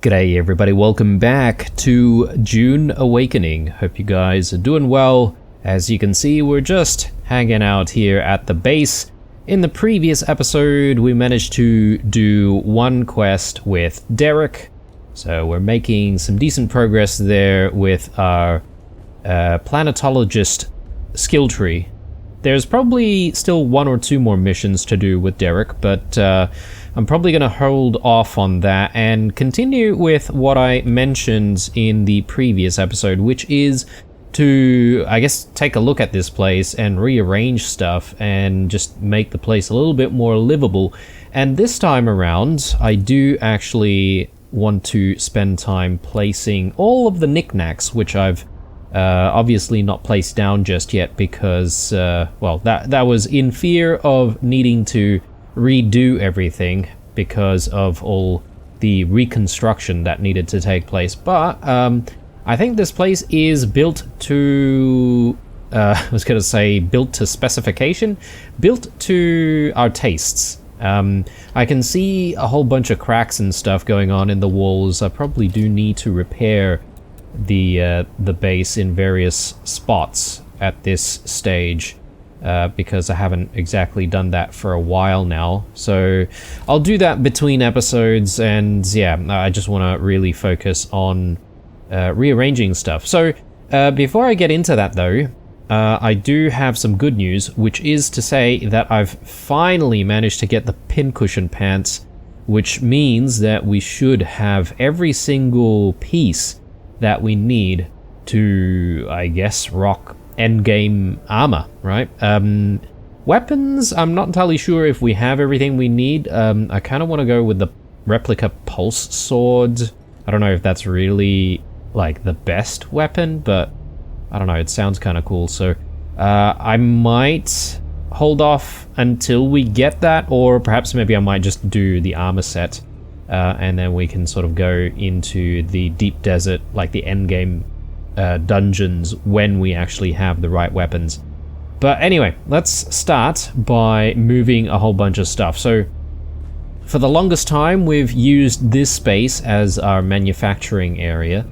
G'day everybody, welcome back to Dune Awakening. Hope you guys are doing well. As you can see, we're just hanging out here at the base. In the previous episode, we managed to do one quest with Derek. So we're making some decent progress there with our planetologist skill tree. There's probably still one or two more missions to do with Derek, but I'm probably going to hold off on that and continue with what I mentioned in the previous episode, which is to, I guess, take a look at this place and rearrange stuff and just make the place a little bit more livable. And this time around, I do actually want to spend time placing all of the knickknacks, which I've obviously not placed down just yet because, well, that was in fear of needing to redo everything because of all the reconstruction that needed to take place. But I think this place is built to, I was going to say built to specification, built to our tastes. I can see a whole bunch of cracks and stuff going on in the walls. I probably do need to repair the base in various spots at this stage because I haven't exactly done that for a while now. So I'll do that between episodes, and yeah, I just want to really focus on rearranging stuff. So before I get into that though, I do have some good news, which is to say that I've finally managed to get the pincushion pants, which means that we should have every single piece that we need to, I guess, rock endgame armor, right? Weapons, I'm not entirely sure if we have everything we need. I kind of want to go with the replica pulse sword. I don't know if that's really, like, the best weapon, but I don't know, it sounds kind of cool. So I might hold off until we get that, or perhaps maybe I might just do the armor set. And then we can sort of go into the deep desert, like the endgame dungeons, when we actually have the right weapons. But anyway, let's start by moving a whole bunch of stuff. So for the longest time, we've used this space as our manufacturing area.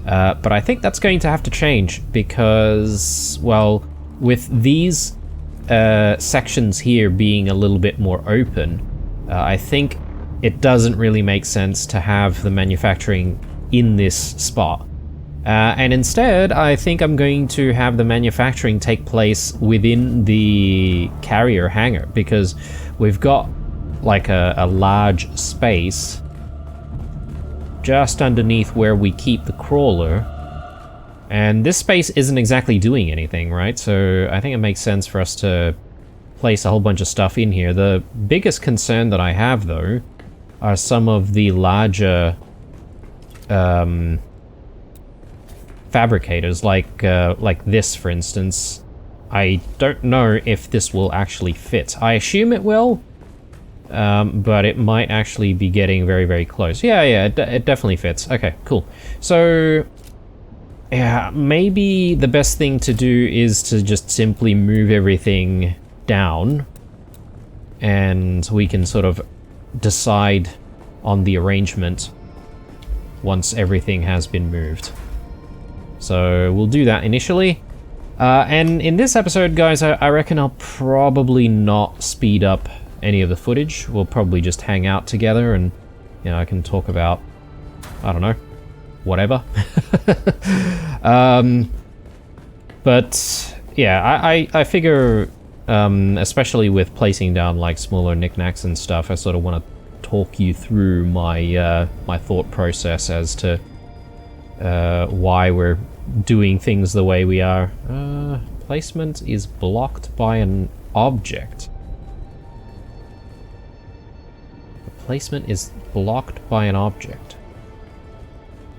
But I think that's going to have to change because, well, with these sections here being a little bit more open, I think it doesn't really make sense to have the manufacturing in this spot. And instead, I think I'm going to have the manufacturing take place within the carrier hangar, because we've got like a large space just underneath where we keep the crawler. And this space isn't exactly doing anything, right? So I think it makes sense for us to place a whole bunch of stuff in here. The biggest concern that I have, though, are some of the larger fabricators, like this, for instance. I don't know if this will actually fit. I assume it will, but it might actually be getting very, very close. Yeah, it definitely fits. Okay, cool. So, yeah, maybe the best thing to do is to just simply move everything down, and we can sort of decide on the arrangement once everything has been moved. So we'll do that initially. And in this episode, guys, I reckon I'll probably not speed up any of the footage. We'll probably just hang out together and, you know, I can talk about, I don't know, whatever. But yeah, I figure, especially with placing down like smaller knickknacks and stuff, I sort of want to talk you through my my thought process as to why we're doing things the way we are. Placement is blocked by an object. The placement is blocked by an object.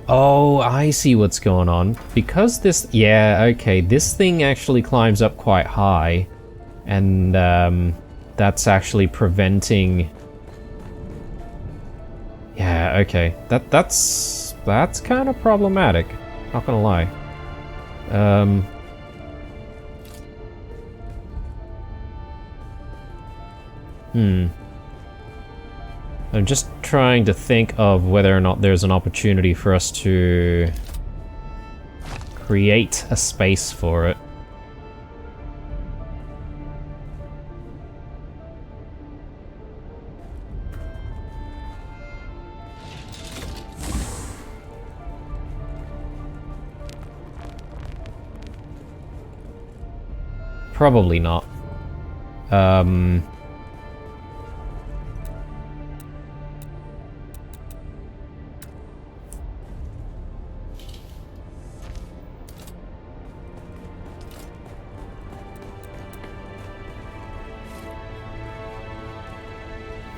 Oh, I see what's going on. Because this, yeah, okay, this thing actually climbs up quite high, and that's actually preventing. Yeah, okay. That's kind of problematic. Not gonna lie. I'm just trying to think of whether or not there's an opportunity for us to create a space for it. Probably not.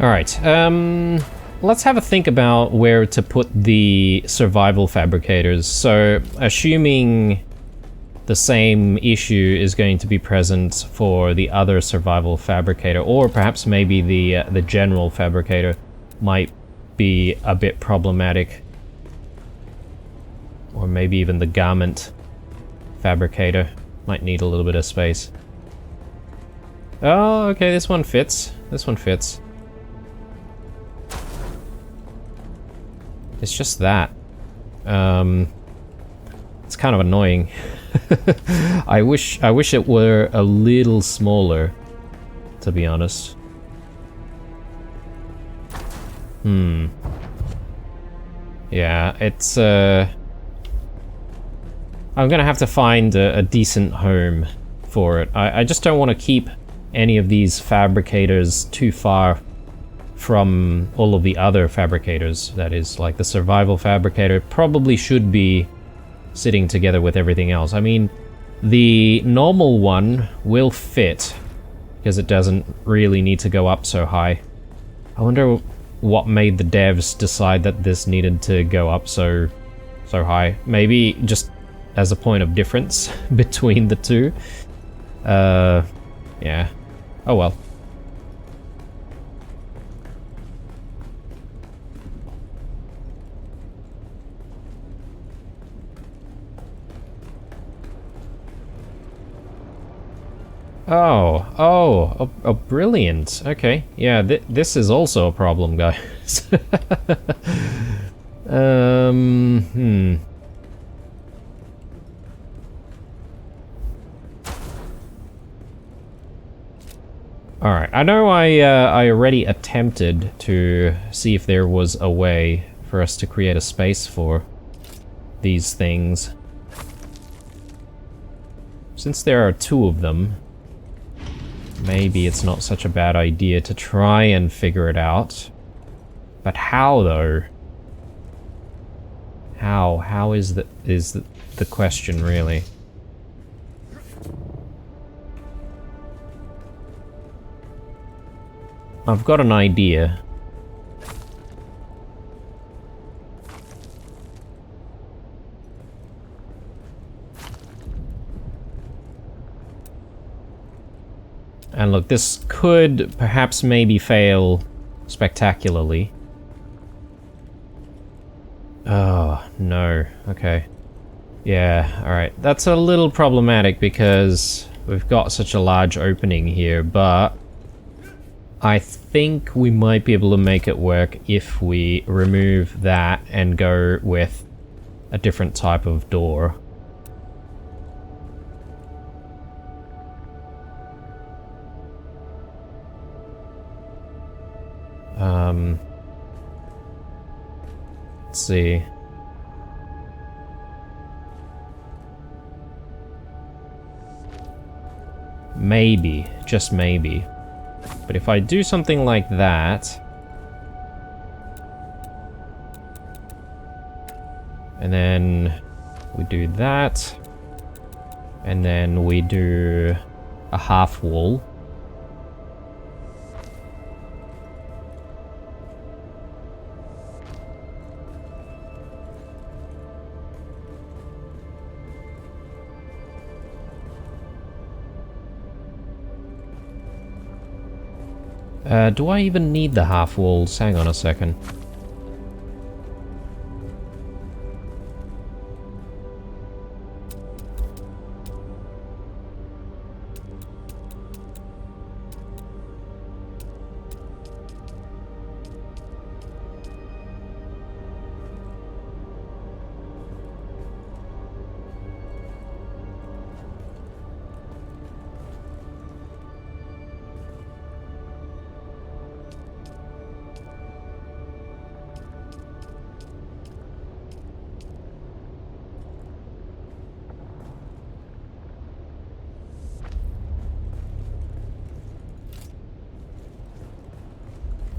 Alright, let's have a think about where to put the survival fabricators. So, assuming the same issue is going to be present for the other survival fabricator, or perhaps maybe the general fabricator might be a bit problematic. Or maybe even the garment fabricator might need a little bit of space. Oh, okay, this one fits. This one fits. It's just that. It's kind of annoying. I wish it were a little smaller, to be honest. Yeah, it's I'm gonna have to find a decent home for it. I just don't want to keep any of these fabricators too far from all of the other fabricators. That is, like the survival fabricator probably should be sitting together with everything else. I mean, the normal one will fit because it doesn't really need to go up so high. I wonder what made the devs decide that this needed to go up so high. Maybe just as a point of difference between the two. Yeah. Oh well. Oh, brilliant. Okay, yeah, this is also a problem, guys. Alright, I know I already attempted to see if there was a way for us to create a space for these things. Since there are two of them, maybe it's not such a bad idea to try and figure it out. But how, though? How is the question, really? I've got an idea. And look, this could perhaps maybe fail spectacularly. Oh, no. Okay. Yeah, alright. That's a little problematic because we've got such a large opening here, but I think we might be able to make it work if we remove that and go with a different type of door. Let's see. Maybe, just maybe. But if I do something like that, and then we do that, and then we do a half wall. Do I even need the half walls? Hang on a second.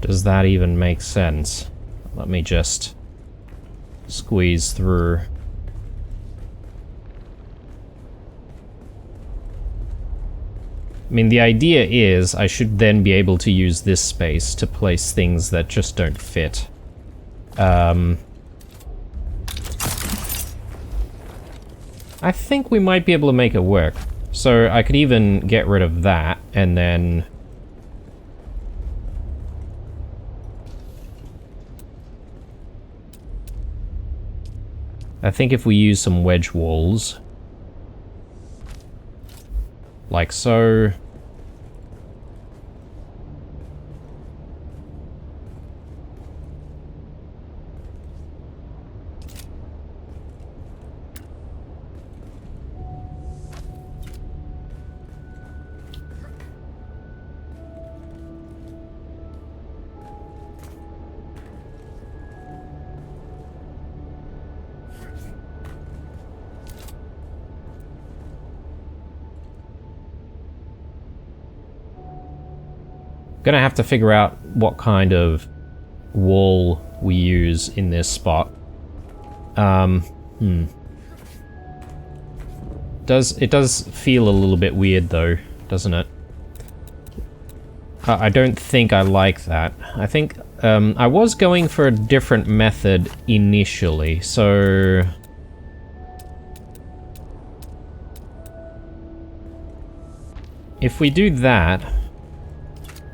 Does that even make sense? Let me just squeeze through. I mean, the idea is I should then be able to use this space to place things that just don't fit. I think we might be able to make it work. So I could even get rid of that, and then... I think if we use some wedge walls... like so... Gonna have to figure out what kind of wall we use in this spot. It does feel a little bit weird though, doesn't it? I don't think I like that. I think I was going for a different method initially, so... if we do that,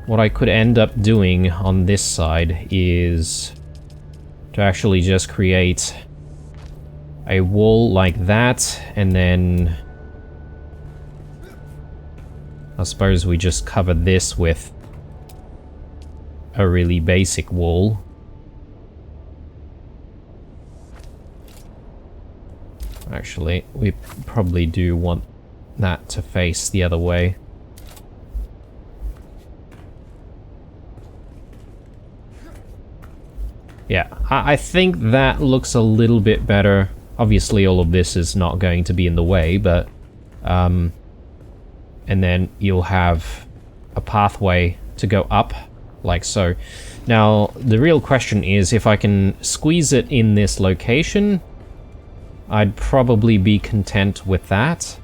what I could end up doing on this side is to actually just create a wall like that, and then I suppose we just cover this with a really basic wall. Actually, we probably do want that to face the other way. Yeah, I think that looks a little bit better. Obviously, all of this is not going to be in the way, but... and then you'll have a pathway to go up, like so. Now, the real question is, if I can squeeze it in this location, I'd probably be content with that.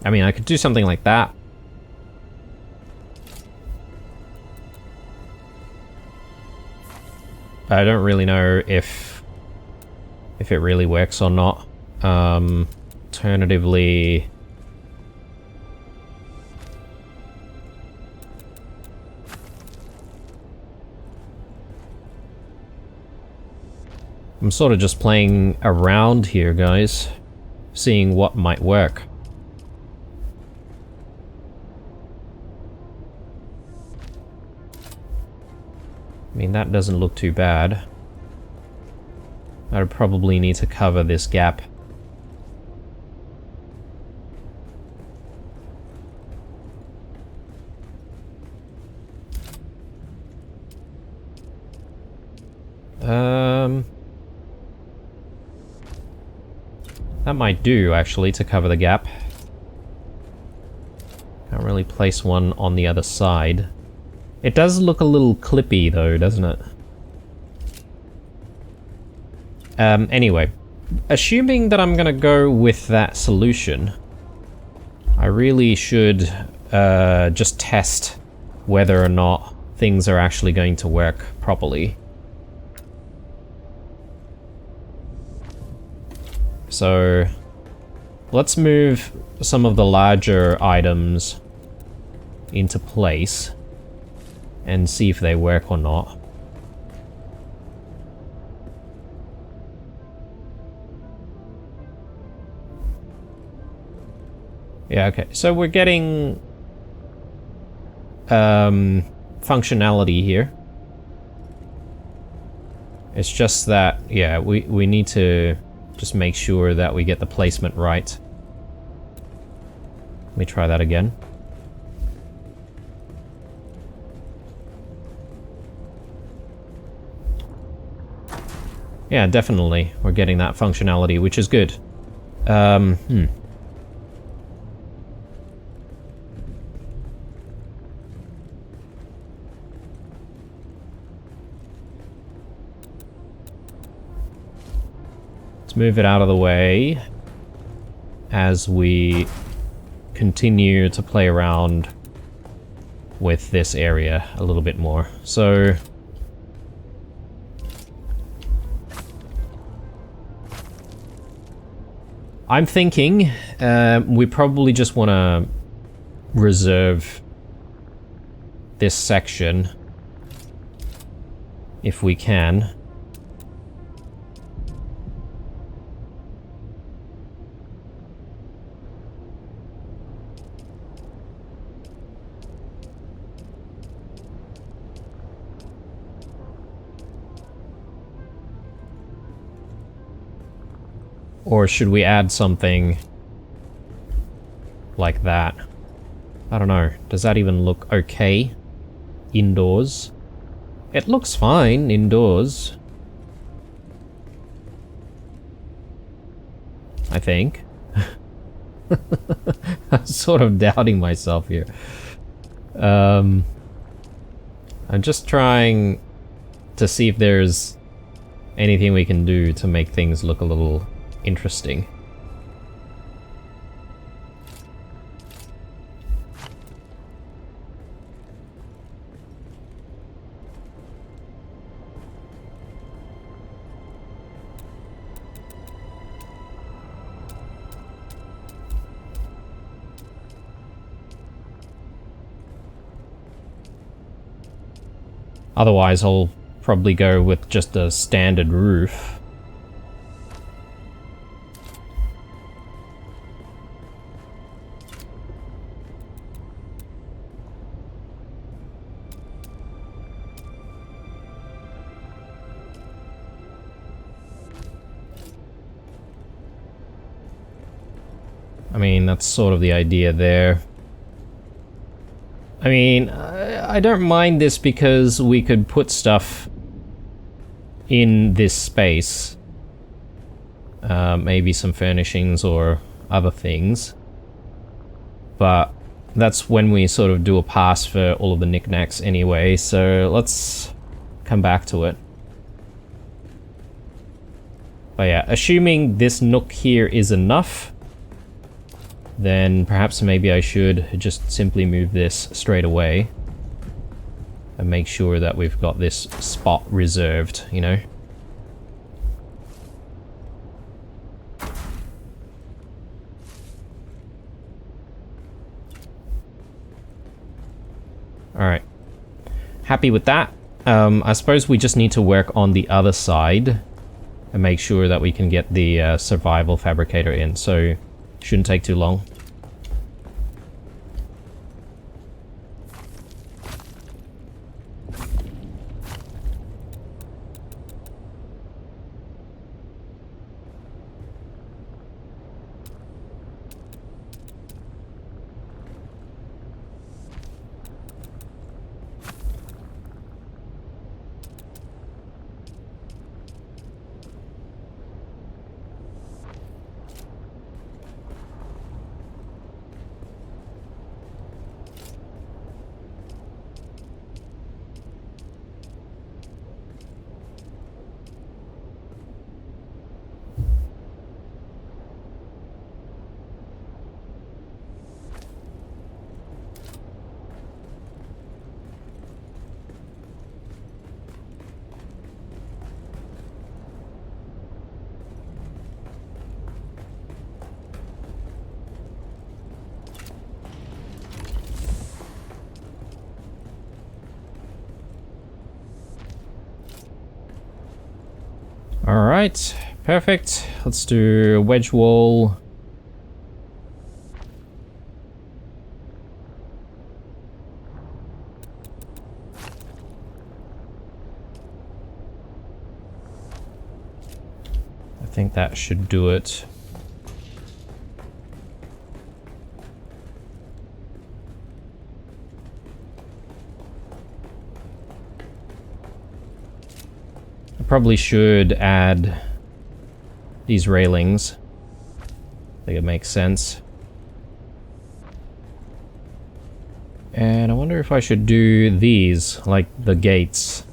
I mean, I could do something like that. I don't really know if it really works or not. Alternatively... I'm sort of just playing around here, guys. Seeing what might work. I mean, that doesn't look too bad. I would probably need to cover this gap. That might do, actually, to cover the gap. Can't really place one on the other side. It does look a little clippy, though, doesn't it? Anyway, assuming that I'm gonna go with that solution, I really should just test whether or not things are actually going to work properly. So, let's move some of the larger items into place and see if they work or not. Yeah, okay, so we're getting functionality here. It's just that, yeah, we need to just make sure that we get the placement right. Let me try that again. Yeah, definitely. We're getting that functionality, which is good. Let's move it out of the way as we continue to play around with this area a little bit more. So I'm thinking we probably just want to reserve this section if we can. Or should we add something like that? I don't know. Does that even look okay indoors? It looks fine indoors. I think. I'm sort of doubting myself here. I'm just trying to see if there's anything we can do to make things look a little interesting. Otherwise, I'll probably go with just a standard roof. I mean, that's sort of the idea there. I mean, I don't mind this because we could put stuff in this space. Maybe some furnishings or other things. But that's when we sort of do a pass for all of the knickknacks anyway, so let's come back to it. But yeah, assuming this nook here is enough, then perhaps maybe I should just simply move this straight away and make sure that we've got this spot reserved, you know? Alright. Happy with that. I suppose we just need to work on the other side and make sure that we can get the survival fabricator in, so shouldn't take too long. Alright, perfect. Let's do a wedge wall. I think that should do it. probably should add these railings. I think it makes sense. And I wonder if I should do these, like the gates.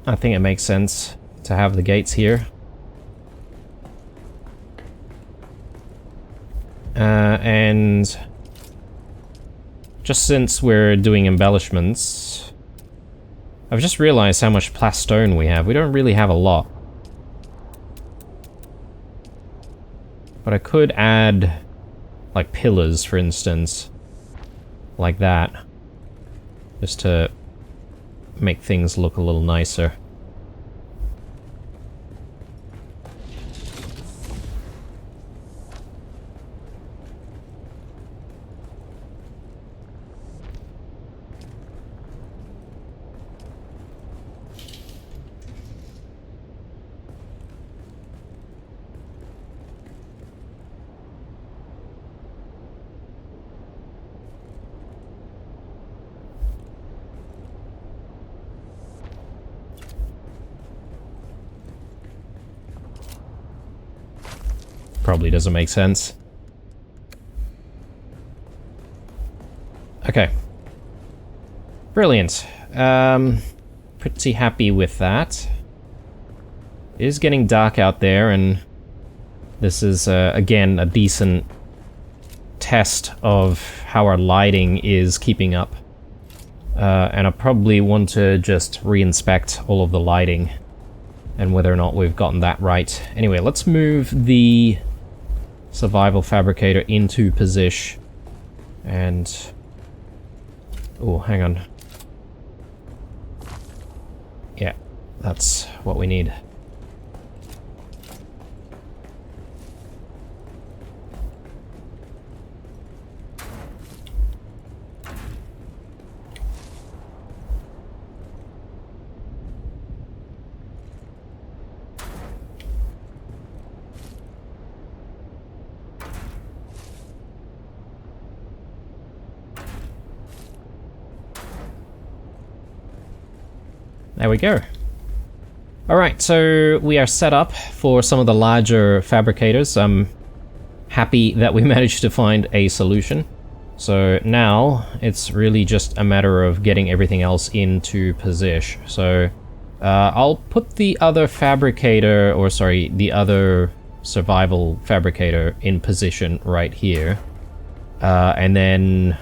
I think it makes sense to have the gates here. And just since we're doing embellishments, I've just realized how much plastone we have. We don't really have a lot. But I could add, like, pillars, for instance. Like that. Just to make things look a little nicer. Probably doesn't make sense. Okay. Brilliant. Pretty happy with that. It is getting dark out there, and this is, again, a decent test of how our lighting is keeping up. And I probably want to just re-inspect all of the lighting and whether or not we've gotten that right. Anyway, let's move the survival fabricator into position. And... oh, hang on. Yeah, that's what we need. There we go. Alright, so we are set up for some of the larger fabricators. I'm happy that we managed to find a solution. So now it's really just a matter of getting everything else into position. So I'll put the other fabricator, or sorry, the other survival fabricator in position right here. And then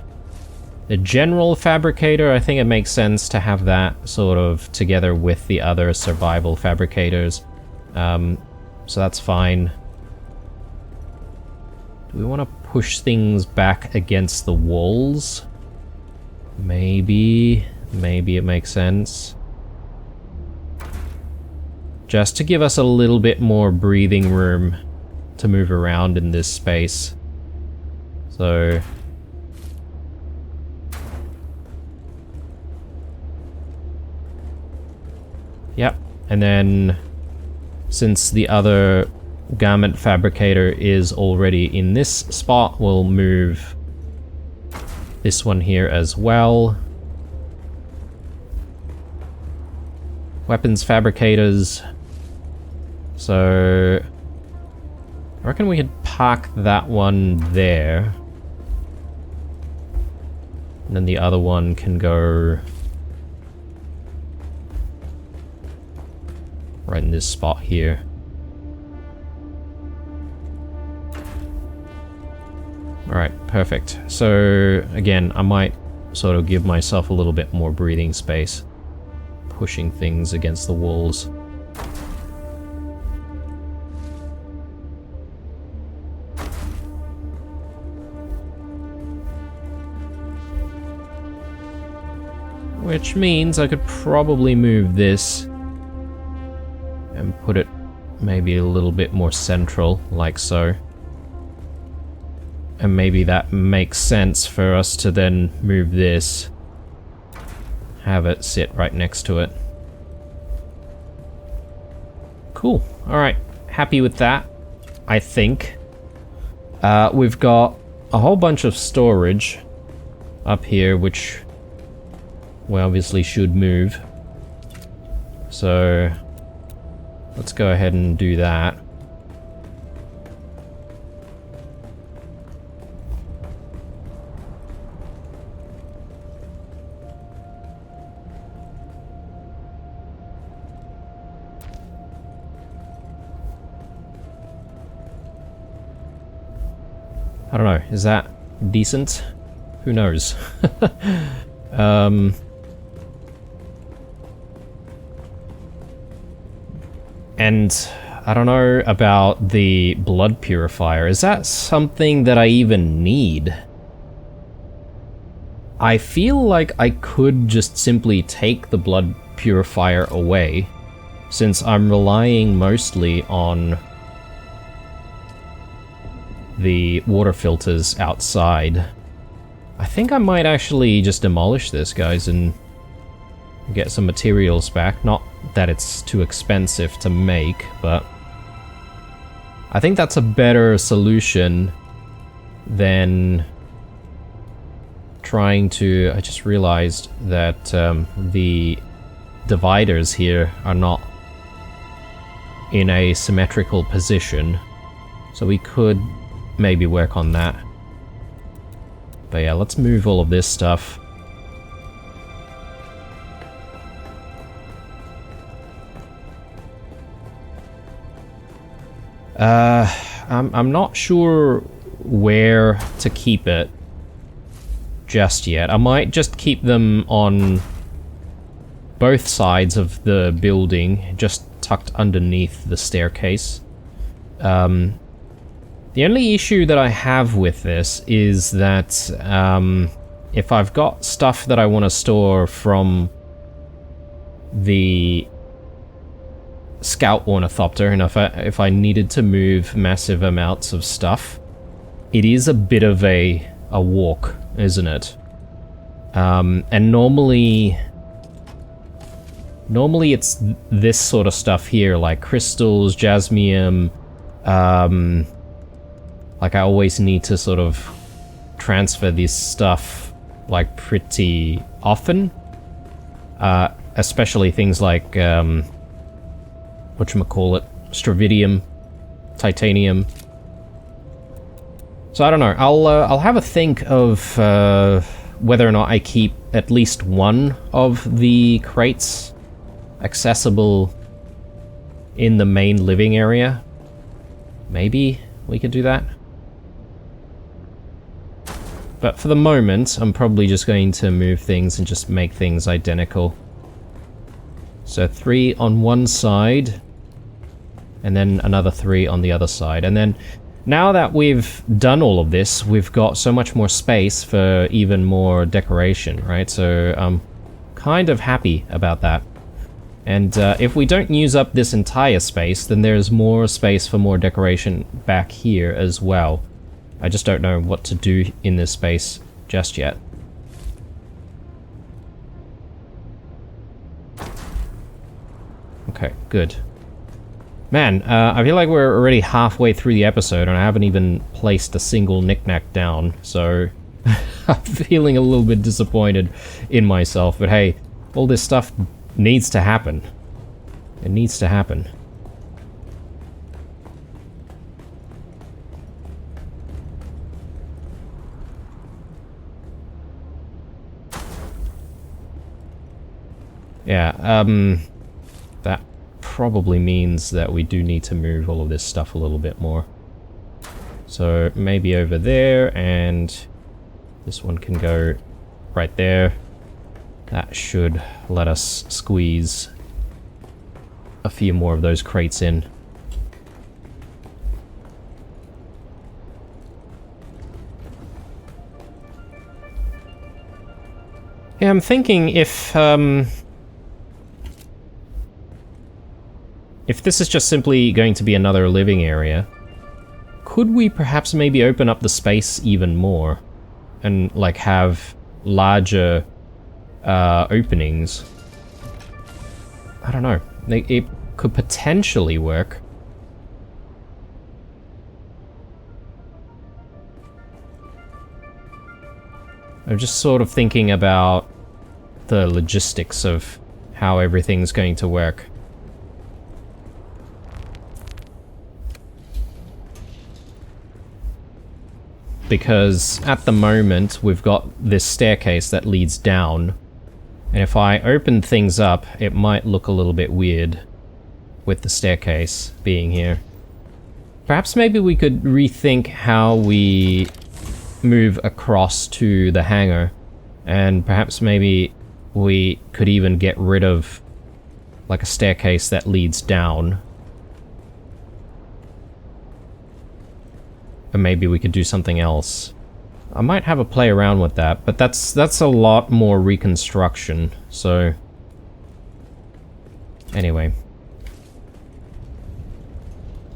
the general fabricator, I think it makes sense to have that sort of together with the other survival fabricators. So that's fine. Do we want to push things back against the walls? Maybe it makes sense. Just to give us a little bit more breathing room to move around in this space. So... yep, and then since the other garment fabricator is already in this spot, we'll move this one here as well. Weapons fabricators. So I reckon we could park that one there. And then the other one can go right in this spot here. Alright, perfect. So, again, I might sort of give myself a little bit more breathing space, pushing things against the walls. Which means I could probably move this and put it maybe a little bit more central, like so. And maybe that makes sense for us to then move this, have it sit right next to it. Cool. Alright, happy with that, I think. We've got a whole bunch of storage up here, which we obviously should move. So let's go ahead and do that. I don't know, is that decent? Who knows? And I don't know about the blood purifier. Is that something that I even need? I feel like I could just simply take the blood purifier away, since I'm relying mostly on the water filters outside. I think I might actually just demolish this, guys, and get some materials back. Not that it's too expensive to make, but I think that's a better solution than trying to... I just realized that the dividers here are not in a symmetrical position, so we could maybe work on that. But yeah, let's move all of this stuff. I'm not sure where to keep it just yet. I might just keep them on both sides of the building, just tucked underneath the staircase. The only issue that I have with this is that if I've got stuff that I want to store from the Scout Ornithopter, and if I needed to move massive amounts of stuff, it is a bit of a walk, isn't it? And normally it's this sort of stuff here, like crystals, jasmium, like I always need to sort of transfer this stuff like pretty often, especially things like whatchamacallit, stravidium, titanium. So I don't know, I'll have a think of whether or not I keep at least one of the crates accessible in the main living area. Maybe we could do that. But for the moment, I'm probably just going to move things and just make things identical. So 3 on one side, and then another 3 on the other side. And then, now that we've done all of this, we've got so much more space for even more decoration, right? So I'm kind of happy about that. And if we don't use up this entire space, then there's more space for more decoration back here as well. I just don't know what to do in this space just yet. Okay, good. Man, I feel like we're already halfway through the episode and I haven't even placed a single knick-knack down, so I'm feeling a little bit disappointed in myself, but hey, all this stuff needs to happen. It needs to happen. Yeah, that probably means that we do need to move all of this stuff a little bit more. So maybe over there, and this one can go right there. That should let us squeeze a few more of those crates in. Yeah, I'm thinking if this is just simply going to be another living area, could we perhaps maybe open up the space even more and like have larger openings? I don't know. It could potentially work. I'm just sort of thinking about the logistics of how everything's going to work. because at the moment we've got this staircase that leads down, and if I open things up, it might look a little bit weird with the staircase being here. Perhaps maybe we could rethink how we move across to the hangar, and perhaps maybe we could even get rid of like a staircase that leads down. Or maybe we could do something else. I might have a play around with that, but that's a lot more reconstruction, so... Anyway.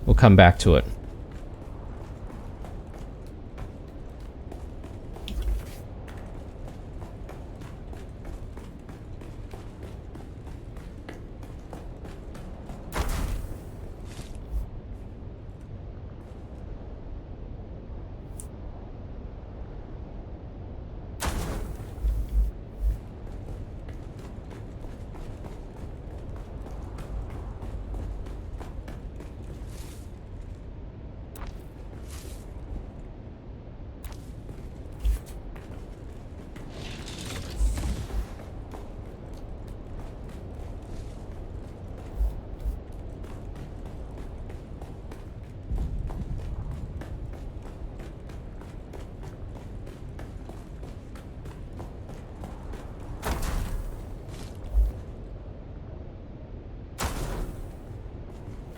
We'll come back to it.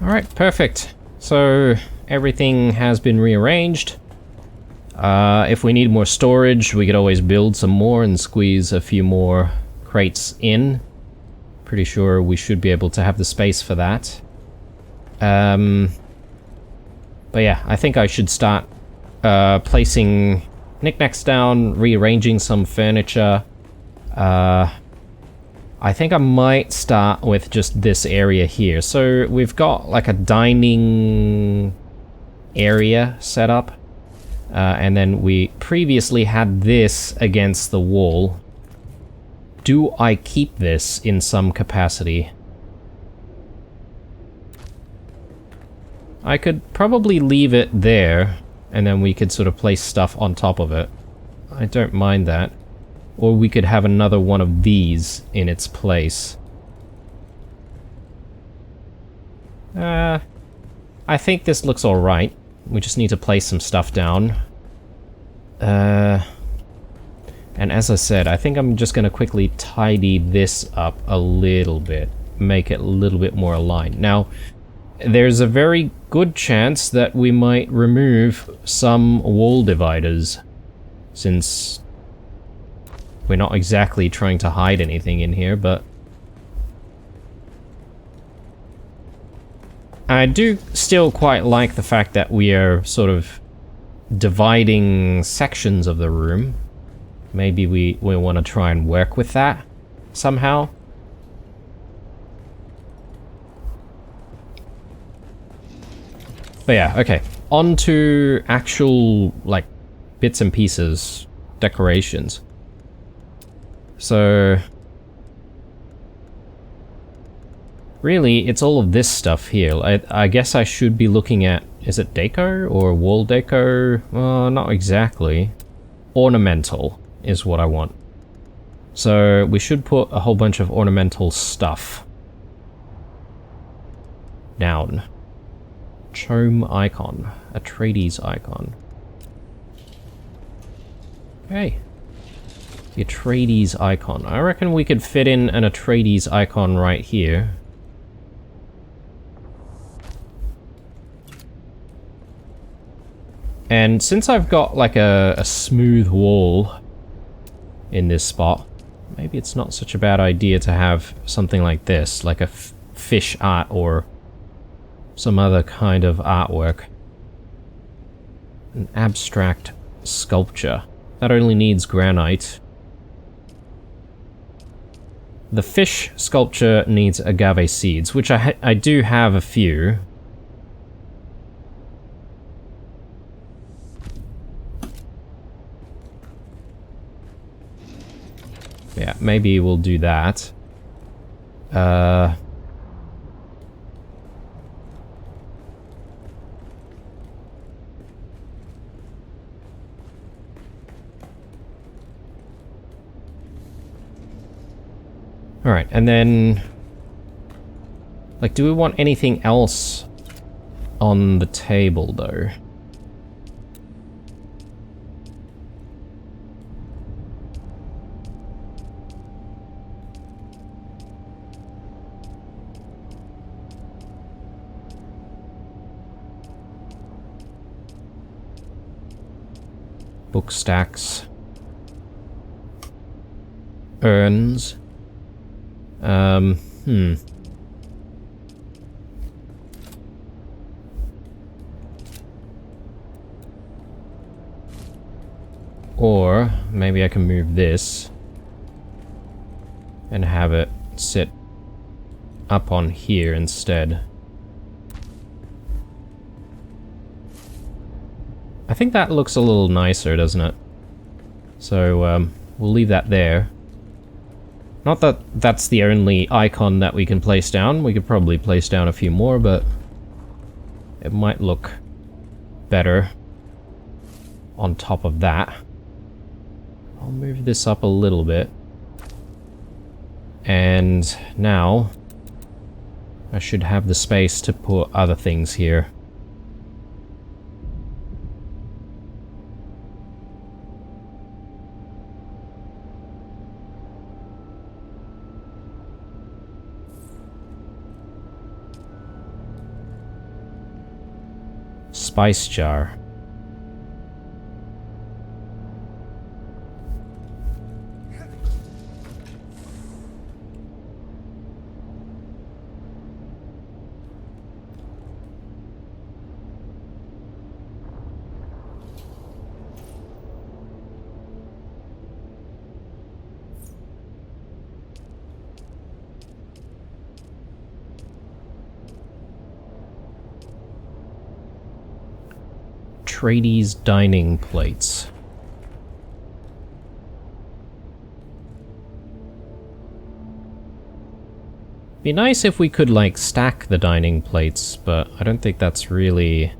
Alright, perfect. So, everything has been rearranged. If we need more storage, we could always build some more and squeeze a few more crates in. Pretty sure we should be able to have the space for that. But yeah, I think I should start placing knickknacks down, rearranging some furniture. I think I might start with just this area here. So we've got like a dining area set up. And then we previously had this against the wall. Do I keep this in some capacity? I could probably leave it there, and then we could sort of place stuff on top of it. I don't mind that. Or we could have another one of these in its place. I think this looks alright. We just need to place some stuff down. And as I said, I think I'm just gonna quickly tidy this up a little bit. Make it a little bit more aligned. Now, there's a very good chance that we might remove some wall dividers, since we're not exactly trying to hide anything in here, but I do still quite like the fact that we are sort of dividing sections of the room. Maybe we want to try and work with that somehow. But yeah, okay. On to actual, like, bits and pieces, decorations. So, really, it's all of this stuff here. I guess I should be looking at, is it deco or wall deco? Not exactly. Ornamental is what I want. So, we should put a whole bunch of ornamental stuff down. Chome icon. Atreides icon. Okay. The Atreides icon. I reckon we could fit in an Atreides icon right here. And since I've got like a smooth wall in this spot, maybe it's not such a bad idea to have something like this, like a fish art or some other kind of artwork. An abstract sculpture. That only needs granite. The fish sculpture needs agave seeds, which I do have a few. Yeah, maybe we'll do that. Alright, and then... like, do we want anything else on the table, though? Book stacks. Urns. Or maybe I can move this and have it sit up on here instead. I think that looks a little nicer, doesn't it? So, we'll leave that there. Not that that's the only icon that we can place down. We could probably place down a few more, but it might look better on top of that. I'll move this up a little bit. And now I should have the space to put other things here. Spice jar. Tradies dining plates. Be nice if we could, like, stack the dining plates, but I don't think that's really...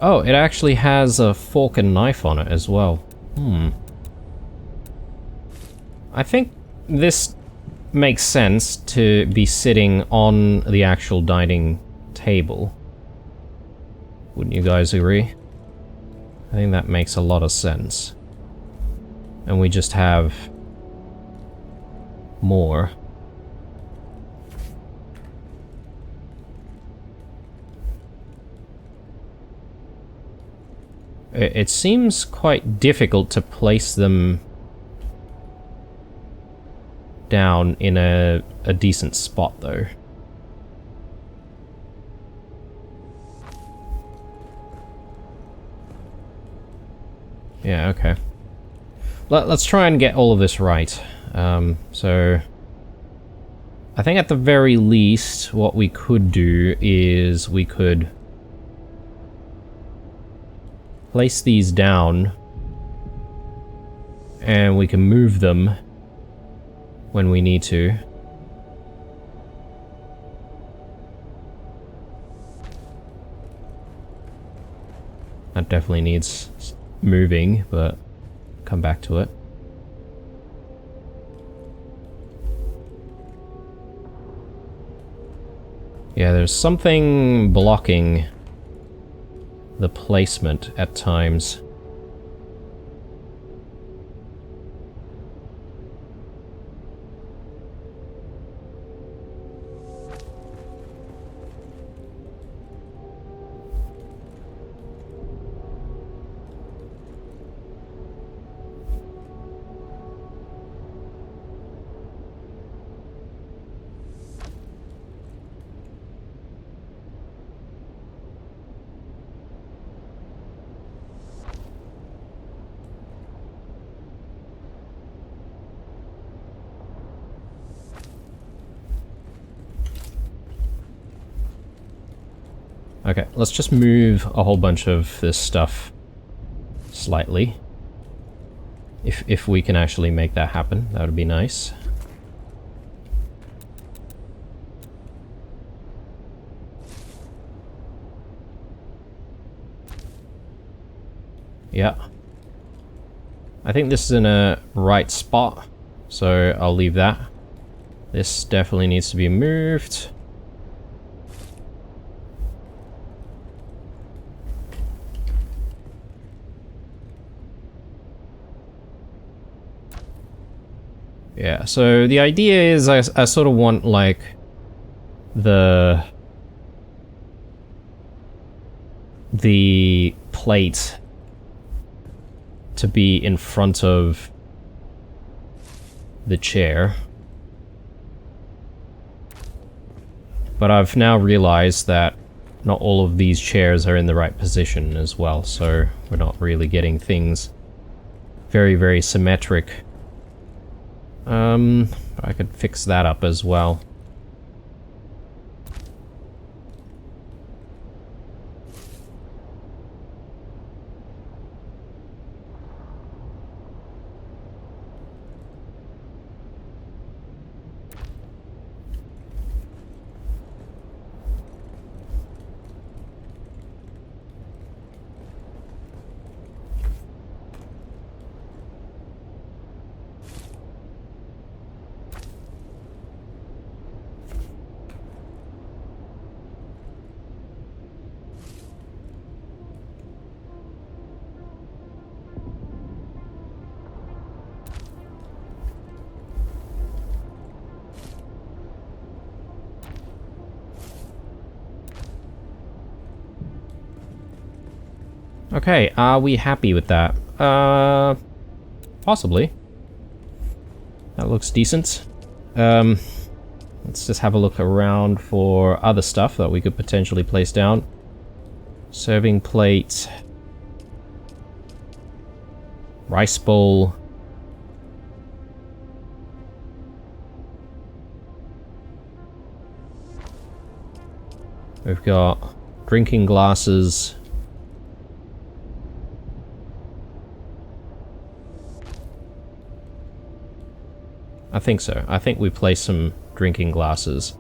Oh, it actually has a fork and knife on it as well. I think this makes sense to be sitting on the actual dining table. Wouldn't you guys agree? I think that makes a lot of sense. And we just have more. It seems quite difficult to place them down in a decent spot, though. Yeah, okay. Let's try and get all of this right. So... I think at the very least, what we could do is we could place these down, and we can move them when we need to. That definitely needs moving, but come back to it. Yeah, there's something blocking the placement at times. Okay, let's just move a whole bunch of this stuff slightly. If we can actually make that happen, that would be nice. Yeah. I think this is in a right spot So I'll leave that. This definitely needs to be moved. Yeah, so the idea is I sort of want, like, the plate to be in front of the chair. But I've now realized that not all of these chairs are in the right position as well, so we're not really getting things very, very symmetric. I could fix that up as well. Okay, are we happy with that? Possibly. That looks decent. Let's just have a look around for other stuff that we could potentially place down. Serving plate. Rice bowl. We've got drinking glasses. I think so. I think we place some drinking glasses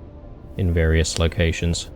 in various locations.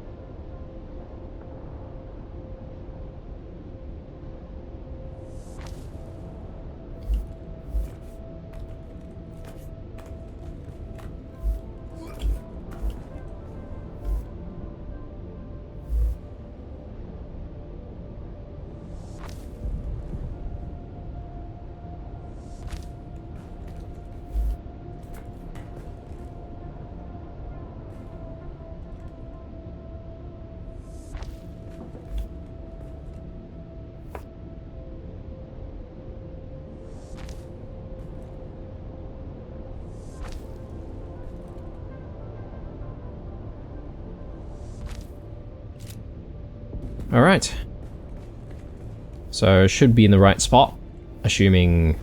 Alright. So, should be in the right spot, assuming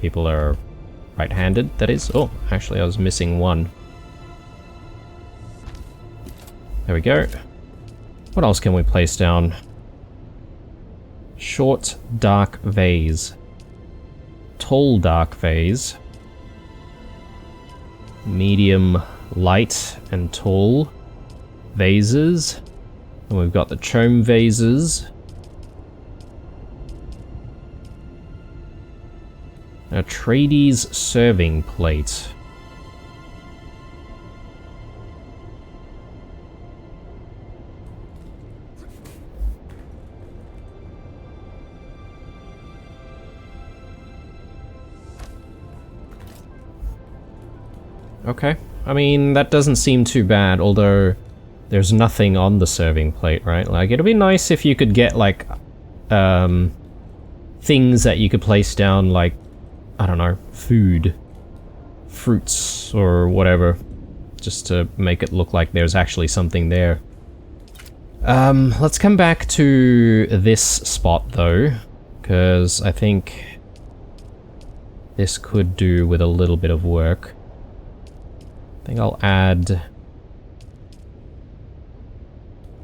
people are right-handed, that is. Oh, actually I was missing one. There we go. What else can we place down? Short, dark vase. Tall, dark vase. Medium, light, and tall vases. And we've got the chome vases. A Atreides serving plate. Okay. I mean, that doesn't seem too bad, although there's nothing on the serving plate, right? Like, it'd be nice if you could get, like, things that you could place down, like, I don't know, food, fruits, or whatever, just to make it look like there's actually something there. Let's come back to this spot, though, because I think this could do with a little bit of work. I think I'll add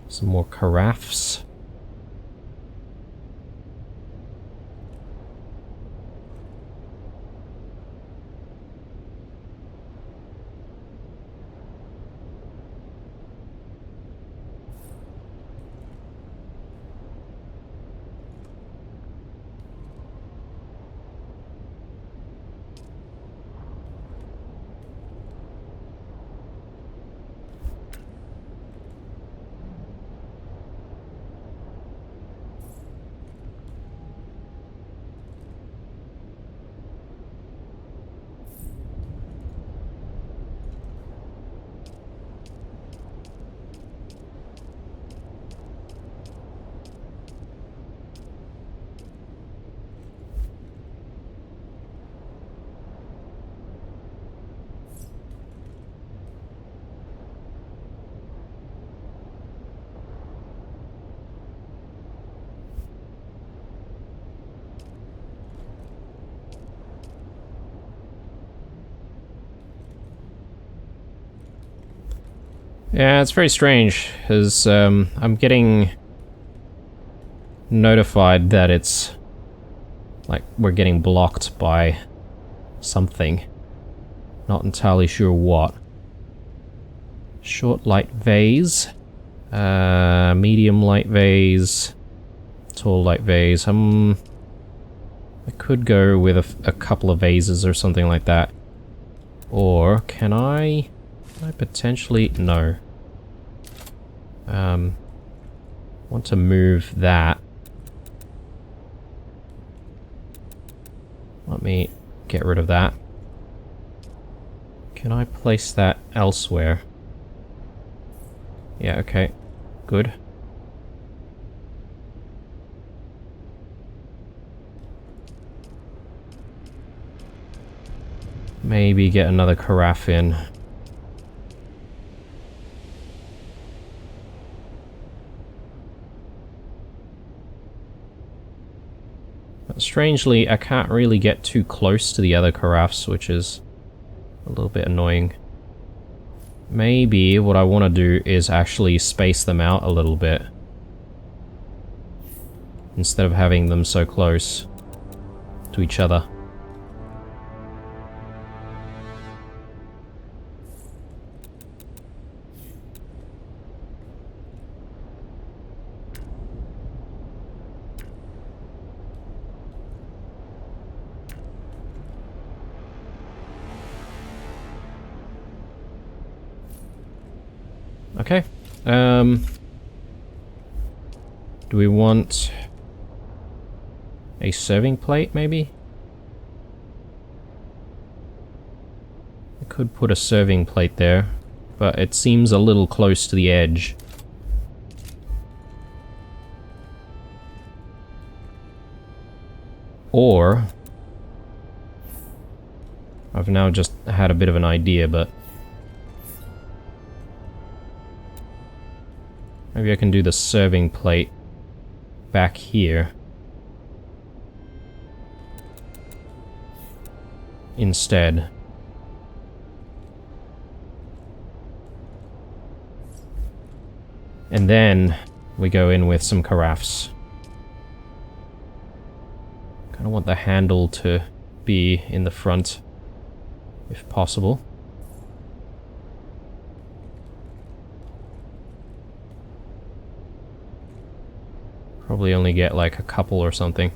some more carafes. Yeah, it's very strange, because I'm getting notified that it's like we're getting blocked by something. Not entirely sure what. Short light vase. Medium light vase. Tall light vase. I could go with a couple of vases or something like that. Or can I potentially... No. Want to move that. Let me get rid of that. Can I place that elsewhere? Yeah, okay. Good. Maybe get another carafe in. But strangely, I can't really get too close to the other carafes, which is a little bit annoying. Maybe what I want to do is actually space them out a little bit. Instead of having them so close to each other. Okay. Do we want a serving plate, maybe? I could put a serving plate there, but it seems a little close to the edge. Or... I've now just had a bit of an idea, but... maybe I can do the serving plate back here. Instead. And then we go in with some carafes. Kind of want the handle to be in the front, if possible. Probably only get like a couple or something.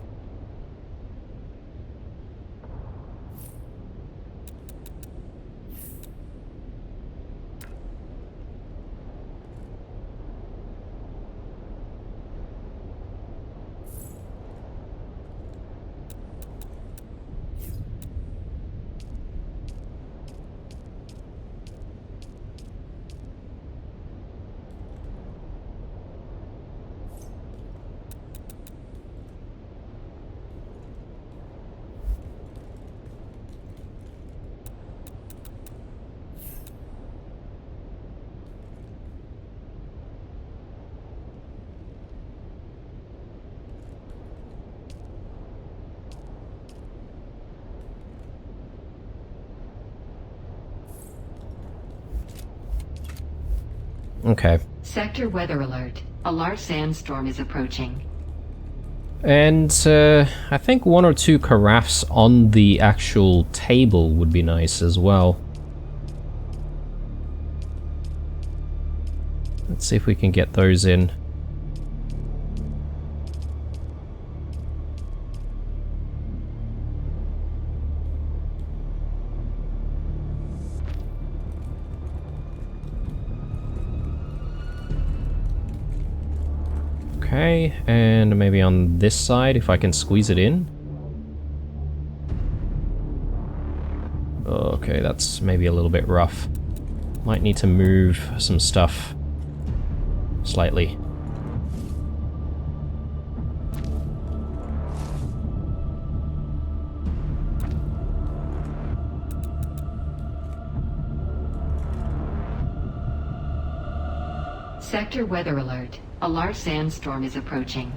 Okay. Sector weather alert. A large sandstorm is approaching. And I think one or two carafes on the actual table would be nice as well. Let's see if we can get those in. Okay, and maybe on this side, if I can squeeze it in. Okay, that's maybe a little bit rough. Might need to move some stuff slightly. Sector weather alert. A large sandstorm is approaching.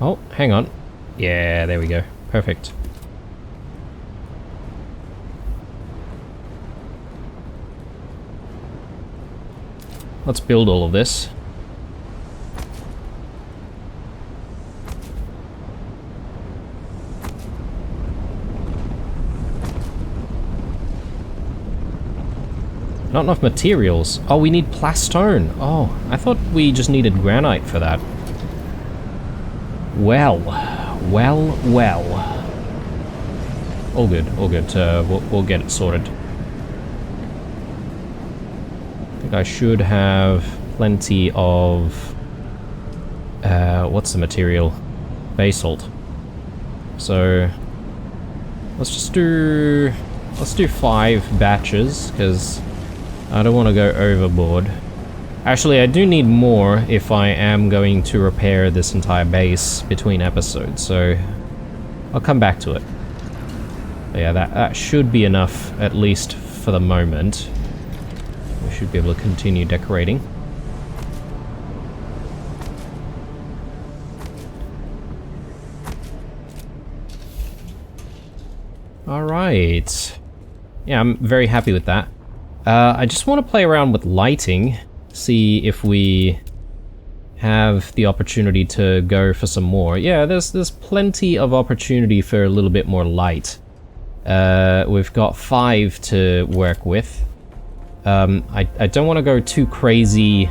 Oh, hang on. Yeah, there we go. Perfect. let's build all of this. Not enough materials. Oh, we need plastone. Oh, I thought we just needed granite for that. Well. All good, all good. We'll get it sorted. I think I should have plenty of... what's the material? Basalt. So... let's do 5 batches, because I don't want to go overboard. Actually, I do need more if I am going to repair this entire base between episodes, so I'll come back to it. But yeah, that should be enough, at least for the moment. We should be able to continue decorating. Alright. Yeah, I'm very happy with that. I just want to play around with lighting, see if we have the opportunity to go for some more. Yeah, there's plenty of opportunity for a little bit more light. We've got 5 to work with. I don't want to go too crazy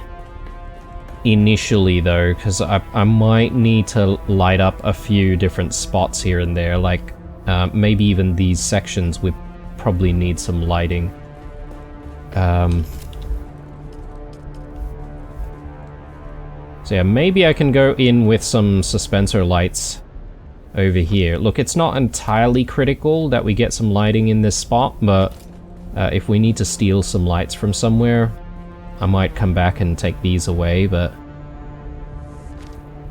initially though, because I might need to light up a few different spots here and there, like maybe even these sections would probably need some lighting. So yeah, maybe I can go in with some suspensor lights over here. Look, it's not entirely critical that we get some lighting in this spot, but if we need to steal some lights from somewhere, I might come back and take these away, but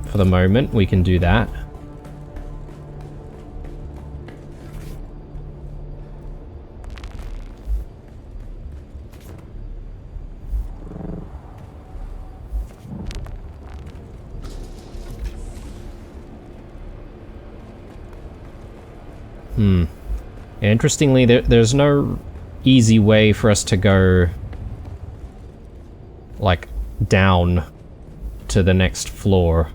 for the moment we can do that. Interestingly, there's no easy way for us to go, like, down to the next floor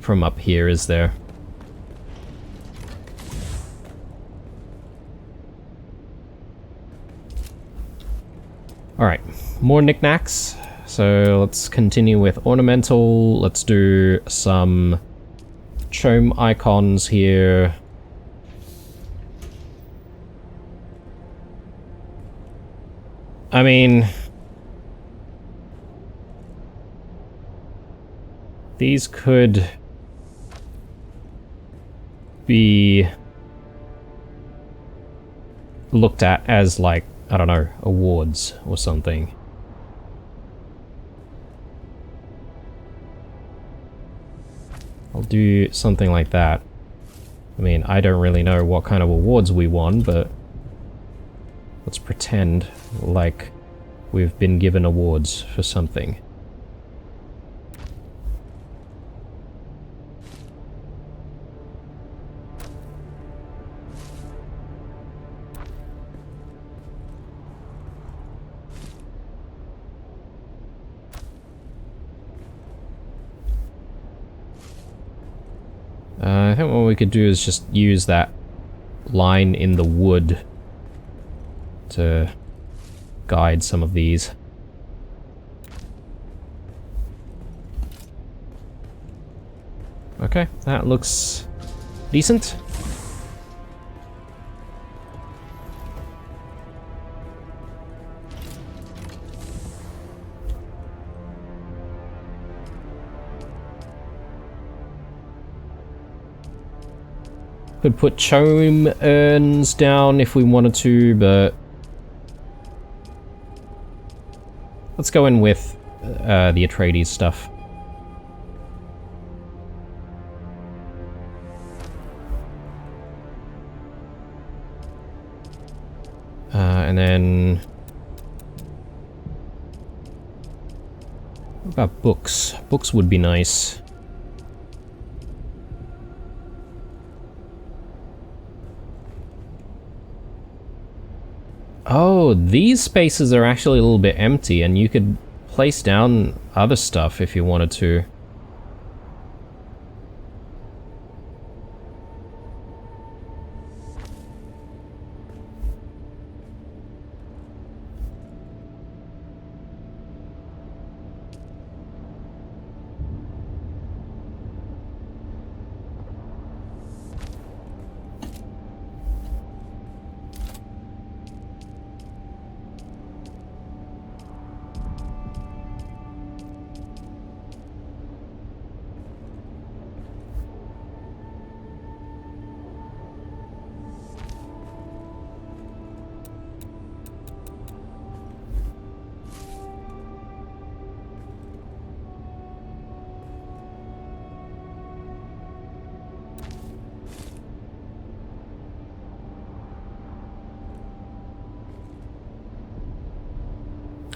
from up here, is there? Alright, more knickknacks. So let's continue with ornamental. Let's do some chome icons here. I mean, these could be looked at as, like, I don't know, awards or something. I'll do something like that. I mean, I don't really know what kind of awards we won, but let's pretend like we've been given awards for something. I think what we could do is just use that line in the wood to guide some of these. Okay, that looks decent. Could put chome urns down if we wanted to, but let's go in with the Atreides stuff. And then... what about books? Books would be nice. Oh, these spaces are actually a little bit empty, and you could place down other stuff if you wanted to.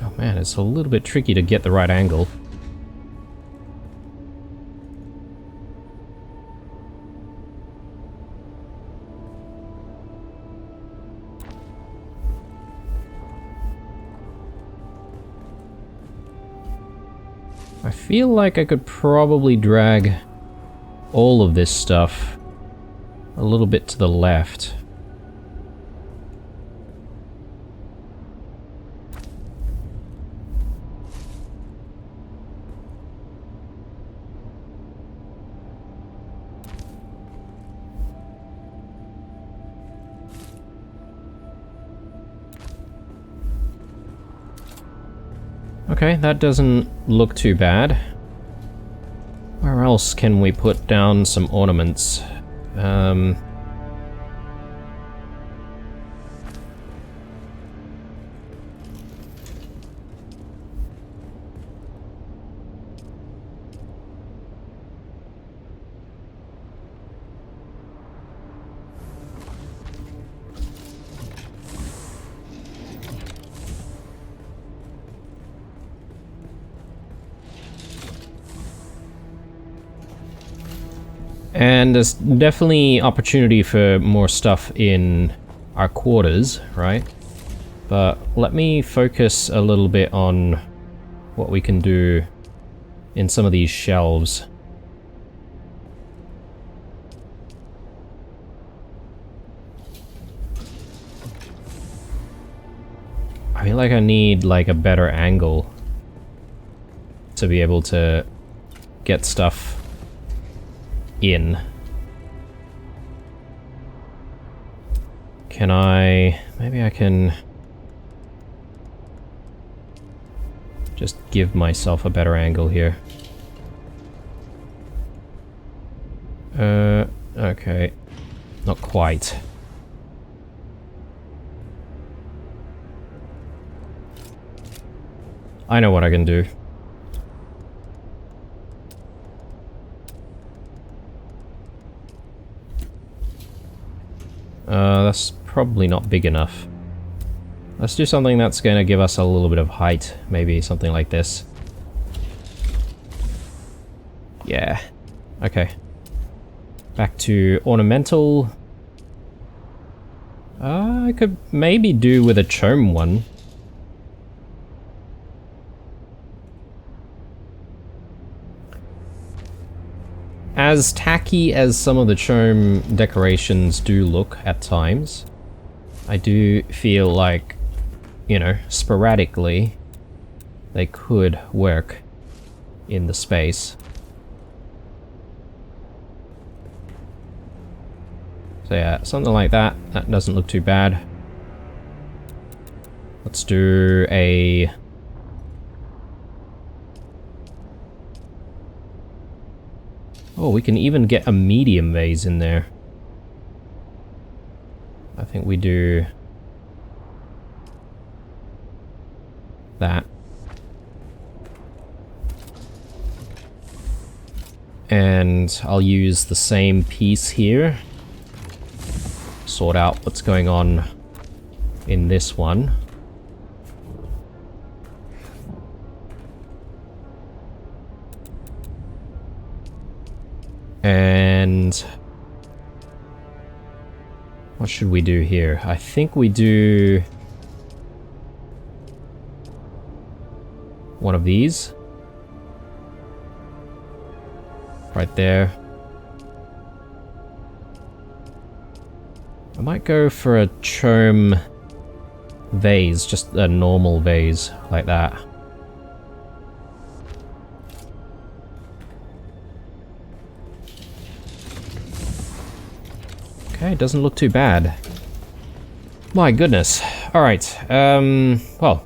Oh man, it's a little bit tricky to get the right angle. I feel like I could probably drag all of this stuff a little bit to the left. Okay, that doesn't look too bad. Where else can we put down some ornaments? And there's definitely opportunity for more stuff in our quarters, right? But let me focus a little bit on what we can do in some of these shelves. I feel like I need like a better angle to be able to get stuff in. Can I... maybe I can just give myself a better angle here. Okay. Not quite. I know what I can do. That's probably not big enough. Let's do something that's going to give us a little bit of height. Maybe something like this. Yeah. Okay. Back to ornamental. I could maybe do with a chome one. As tacky as some of the chome decorations do look at times, I do feel like, you know, sporadically, they could work in the space. So yeah, something like that. That doesn't look too bad. Let's do a... oh, we can even get a medium vase in there. I think we do that. And I'll use the same piece here. Sort out what's going on in this one. And what should we do here? I think we do... one of these. Right there. I might go for a chrome vase, just a normal vase, like that. Okay, doesn't look too bad. My goodness. Alright, well,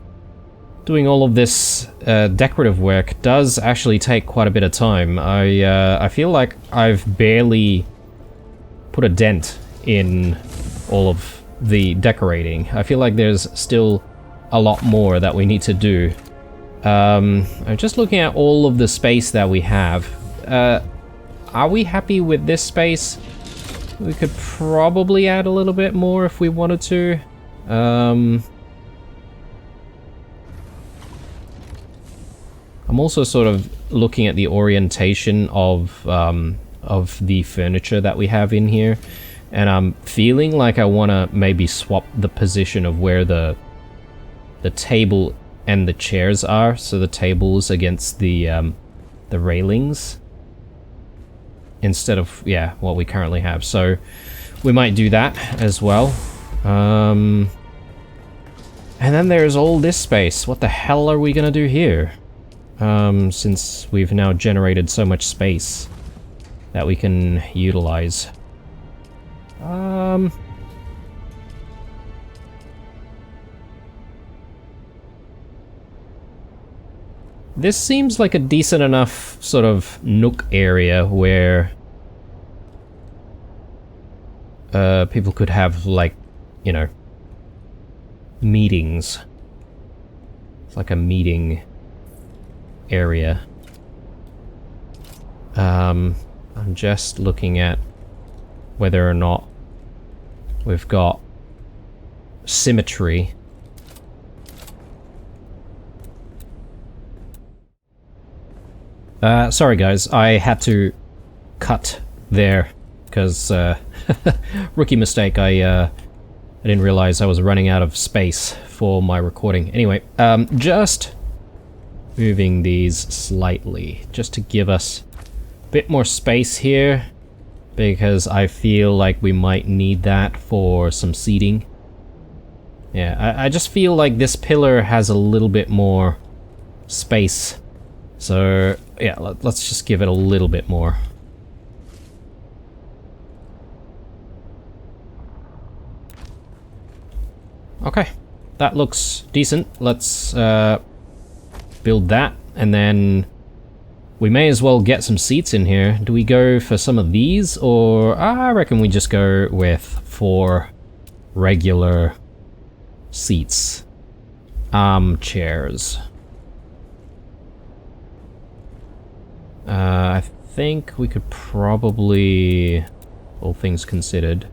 doing all of this decorative work does actually take quite a bit of time. I feel like I've barely put a dent in all of the decorating. I feel like there's still a lot more that we need to do. I'm just looking at all of the space that we have. Are we happy with this space? We could probably add a little bit more if we wanted to. I'm also sort of looking at the orientation of the furniture that we have in here, and I'm feeling like I want to maybe swap the position of where the table and the chairs are, so the table's against the railings instead of, yeah, what we currently have. So we might do that as well. And then there's all this space. What the hell are we gonna do here? Since we've now generated so much space that we can utilize. This seems like a decent enough sort of nook area where people could have, like, you know, meetings. It's like a meeting area. I'm just looking at whether or not we've got symmetry. Sorry guys, I had to cut there because rookie mistake. I didn't realize I was running out of space for my recording. Anyway, just moving these slightly just to give us a bit more space here, because I feel like we might need that for some seating. Yeah, I just feel like this pillar has a little bit more space. So, yeah, let's just give it a little bit more. Okay, that looks decent. Let's build that, and then we may as well get some seats in here. Do we go for some of these, or I reckon we just go with 4 regular seats. Armchairs. I think we could probably, all things considered,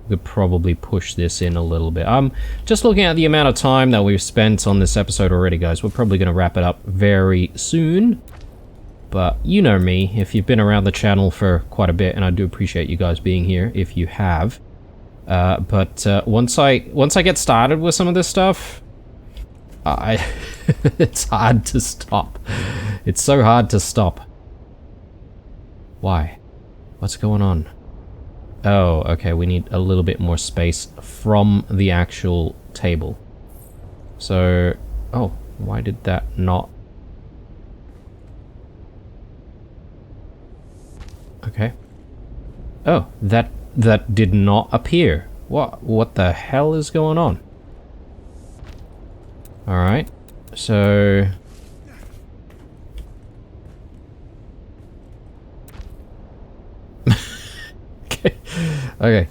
we could probably push this in a little bit. I'm just looking at the amount of time that we've spent on this episode already, guys. We're probably going to wrap it up very soon. But you know me, if you've been around the channel for quite a bit, and I do appreciate you guys being here if you have. But once I get started with some of this stuff, it's hard to stop. It's so hard to stop. Why? What's going on? Oh, okay, we need a little bit more space from the actual table. So, oh, why did that not? Okay. Oh, that did not appear. What the hell is going on? All right. So okay.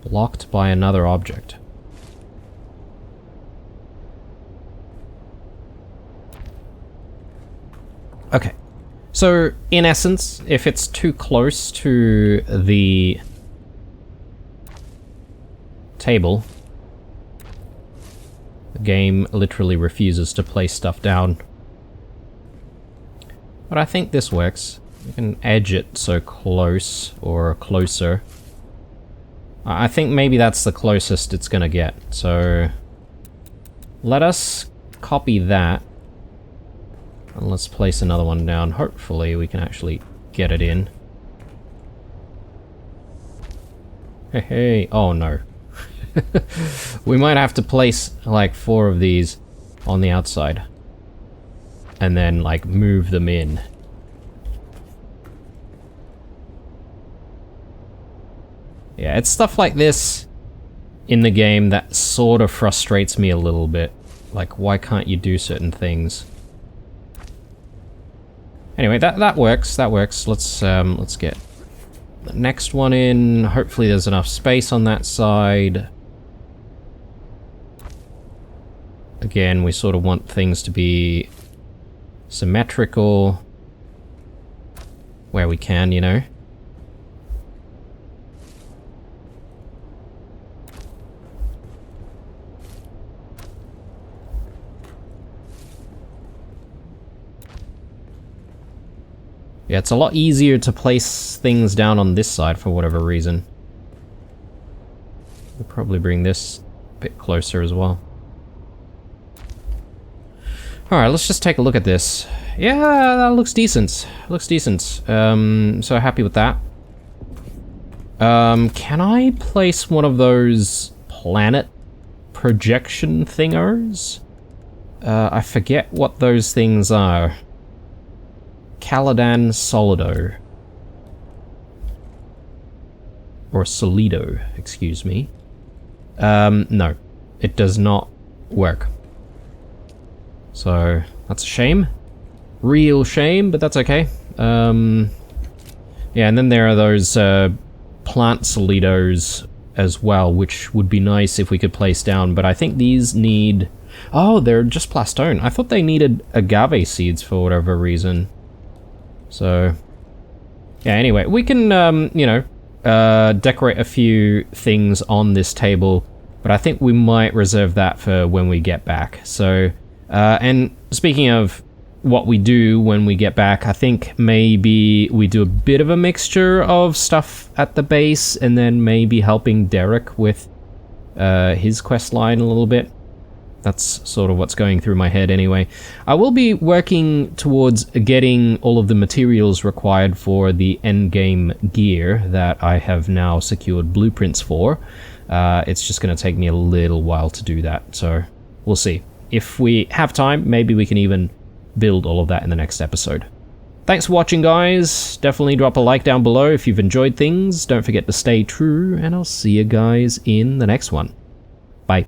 Blocked by another object. Okay. So, in essence, if it's too close to the table, game literally refuses to place stuff down. But I think this works. You can edge it so close, or closer. I think maybe that's the closest it's gonna get, so... let us copy that. And let's place another one down. Hopefully we can actually get it in. Hey, hey. Oh no. We might have to place like 4 of these on the outside. And then like move them in. Yeah, it's stuff like this in the game that sort of frustrates me a little bit. Like, why can't you do certain things? Anyway, that works. That works. Let's get the next one in. Hopefully there's enough space on that side. Again, we sort of want things to be symmetrical where we can, you know. Yeah, it's a lot easier to place things down on this side for whatever reason. We'll probably bring this a bit closer as well. Alright, let's just take a look at this. Yeah, that looks decent. Looks decent. So happy with that. Can I place one of those planet projection thingers? I forget what those things are. Caladan Solido. Or Solido, excuse me. No. It does not work. So, that's a shame. Real shame, but that's okay. Yeah, and then there are those plant Solidos as well, which would be nice if we could place down, but I think these need... Oh, they're just plastone. I thought they needed agave seeds for whatever reason. So, yeah, anyway, we can, you know, decorate a few things on this table, but I think we might reserve that for when we get back. So, and speaking of what we do when we get back, I think maybe we do a bit of a mixture of stuff at the base, and then maybe helping Derek with his quest line a little bit. That's sort of what's going through my head anyway. I will be working towards getting all of the materials required for the endgame gear that I have now secured blueprints for. It's just going to take me a little while to do that, so we'll see. If we have time, maybe we can even build all of that in the next episode. Thanks for watching, guys. Definitely drop a like down below if you've enjoyed things. Don't forget to stay true, and I'll see you guys in the next one. Bye.